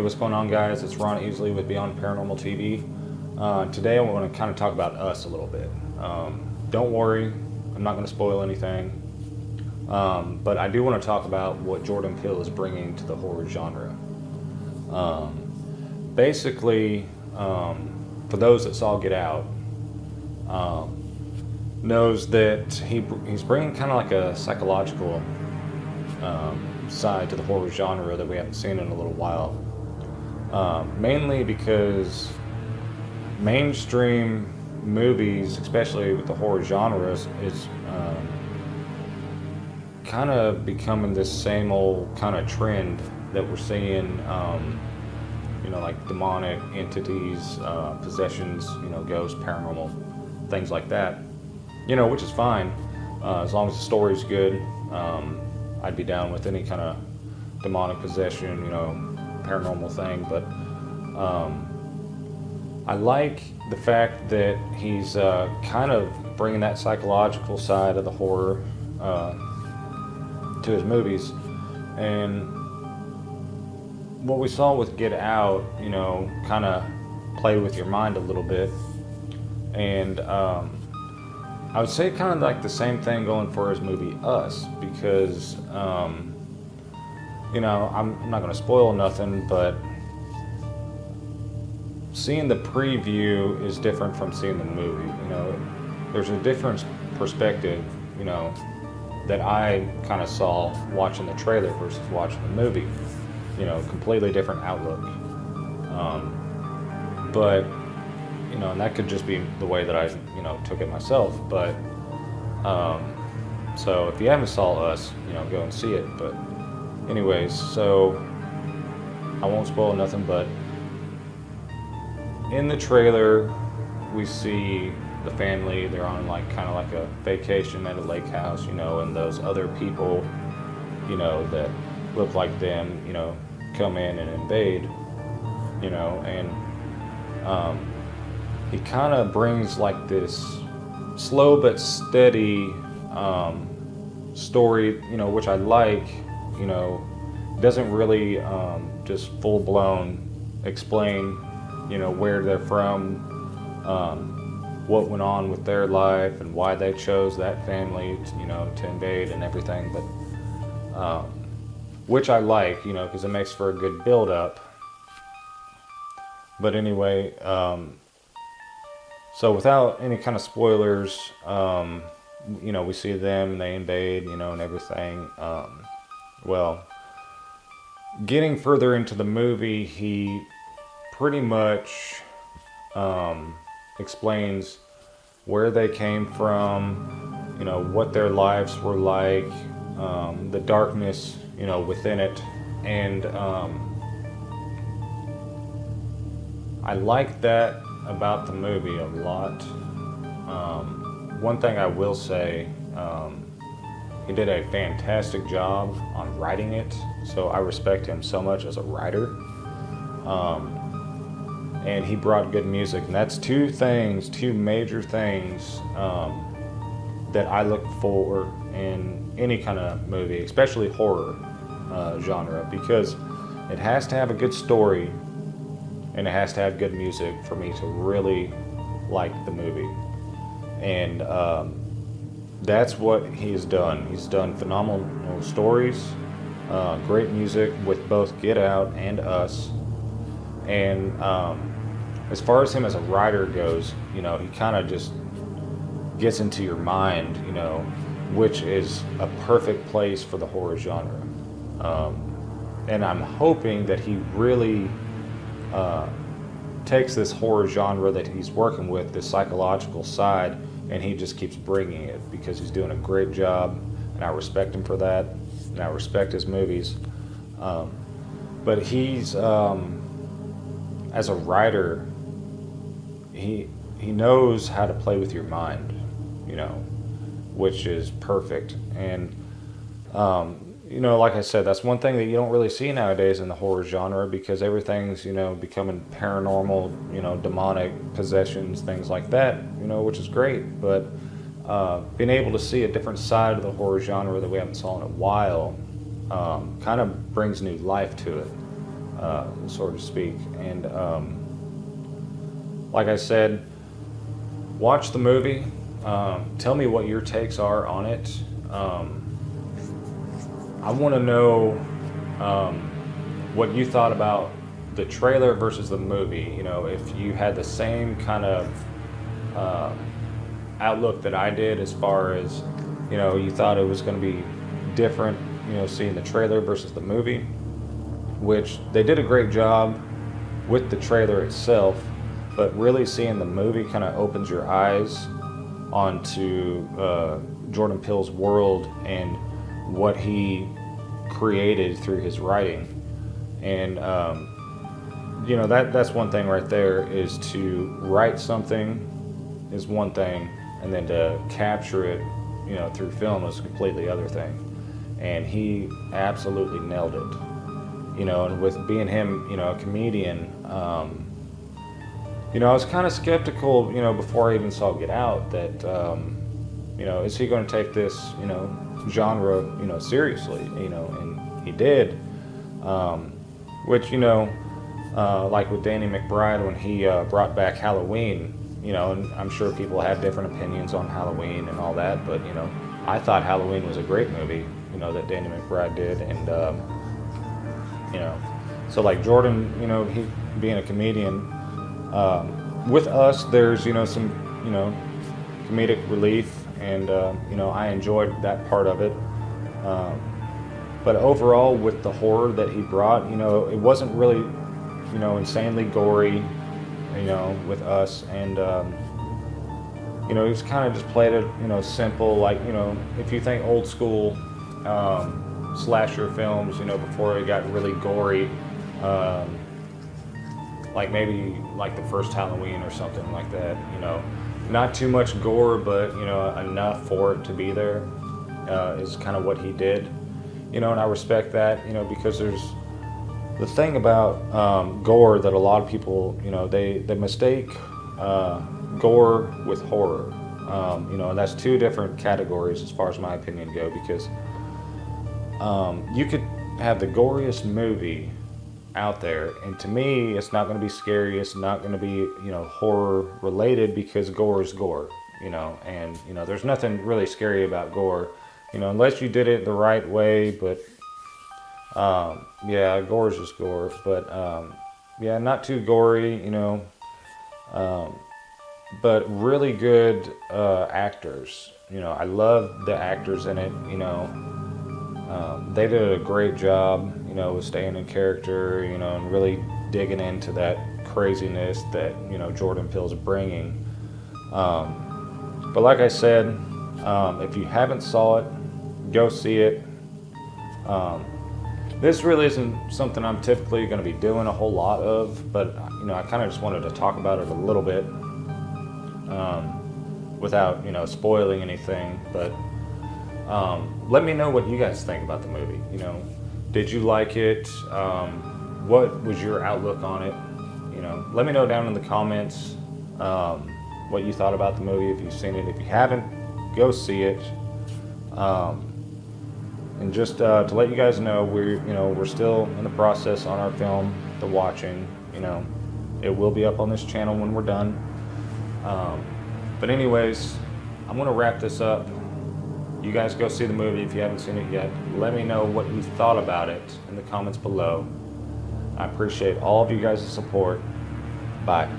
what's going on, guys? It's Ron Easley with Beyond Paranormal TV. Today I want to kind of talk about us a little bit. Don't worry, I'm not going to spoil anything. But I do want to talk about what Jordan Peele is bringing to the horror genre. Basically, for those that saw Get Out, knows that he's bringing kind of like a psychological side to the horror genre that we haven't seen in a little while. Mainly because mainstream movies, especially with the horror genres, is kind of becoming this same old kind of trend that we're seeing, like demonic entities, possessions, ghosts, paranormal, things like that, which is fine, as long as the story's good. I'd be down with any kind of demonic possession, paranormal thing, but I like the fact that he's kind of bringing that psychological side of the horror to his movies. And what we saw with Get Out, kind of played with your mind a little bit. And I would say kind of like the same thing going for his movie Us, because, I'm not going to spoil nothing, but seeing the preview is different from seeing the movie. There's a different perspective, that I kind of saw watching the trailer versus watching the movie. Completely different outlook. But, and that could just be the way that I, took it myself. But, so if you haven't saw Us, go and see it. But anyways, so I won't spoil nothing, but in the trailer, we see the family. They're on kind of like a vacation at a lake house, and those other people, that look like them, come in and invade, and he kind of brings like this slow but steady story, which I like. Doesn't really just full blown explain, where they're from, what went on with their life and why they chose that family, to invade and everything. But which I like, because it makes for a good build-up. But anyway, so without any kind of spoilers, we see them and they invade, and everything. Well, getting further into the movie, he pretty much explains where they came from, what their lives were like, the darkness, within it. And I like that about the movie a lot. One thing I will say, he did a fantastic job on writing it, so I respect him so much as a writer. And he brought good music, and that's two major things that I look for in any kind of movie, especially horror genre, because it has to have a good story and it has to have good music for me to really like the movie. And that's what he's done. He's done phenomenal stories, great music with both Get Out and Us. And as far as him as a writer goes, he kind of just gets into your mind, which is a perfect place for the horror genre. And I'm hoping that he really takes this horror genre that he's working with, this psychological side, and he just keeps bringing it, because he's doing a great job, and I respect him for that, and I respect his movies. But he's, as a writer, he knows how to play with your mind, which is perfect. And like I said, that's one thing that you don't really see nowadays in the horror genre, because everything's, becoming paranormal, demonic possessions, things like that, which is great. But being able to see a different side of the horror genre that we haven't saw in a while kind of brings new life to it. so to speak. And like I said, watch the movie. Tell me what your takes are on it. I want to know what you thought about the trailer versus the movie. You know, if you had the same kind of outlook that I did, as far as, you know, you thought it was going to be different, you know, seeing the trailer versus the movie, which they did a great job with the trailer itself, but really seeing the movie kind of opens your eyes onto Jordan Peele's world and what he created through his writing. And you know, that's one thing right there, is to write something is one thing, and then to capture it, you know, through film is a completely other thing. And he absolutely nailed it. You know, and with being him, you know, a comedian, you know, I was kind of skeptical, you know, before I even saw Get Out, that, you know, is he going to take this, you know, genre, you know, seriously, you know, and he did, which, you know, like with Danny McBride, when he brought back Halloween, you know, and I'm sure people have different opinions on Halloween and all that, but, you know, I thought Halloween was a great movie, you know, that Danny McBride did. And, you know, so like Jordan, you know, he being a comedian, with us, there's, you know, some, you know, comedic relief, and, you know, I enjoyed that part of it. But overall, with the horror that he brought, you know, it wasn't really, you know, insanely gory, you know, with us. And, you know, he was kind of just played it, you know, simple, like, you know, if you think old school slasher films, you know, before it got really gory, like maybe like the first Halloween or something like that, you know, not too much gore, but, you know, enough for it to be there, is kind of what he did, you know. And I respect that, you know, because there's the thing about gore that a lot of people, you know, they mistake gore with horror, you know, and that's two different categories as far as my opinion go, because you could have the goriest movie out there, and to me, it's not going to be scary. It's not going to be, you know, horror related, because gore is gore, you know. And, you know, there's nothing really scary about gore, you know, unless you did it the right way. But yeah, gore is just gore. But yeah, not too gory, you know, but really good actors. You know, I love the actors in it, you know. They did a great job, you know, with staying in character, you know, and really digging into that craziness that, you know, Jordan Peele's bringing. But like I said, if you haven't saw it, go see it. This really isn't something I'm typically going to be doing a whole lot of, but, you know, I kind of just wanted to talk about it a little bit, without, you know, spoiling anything. But let me know what you guys think about the movie. You know, did you like it? What was your outlook on it? You know, let me know down in the comments what you thought about the movie, if you've seen it. If you haven't, go see it. And just to let you guys know, we're still in the process on our film, The Watching. You know, it will be up on this channel when we're done. But anyways, I'm gonna wrap this up. You guys go see the movie if you haven't seen it yet. Let me know what you thought about it in the comments below. I appreciate all of you guys' support. Bye.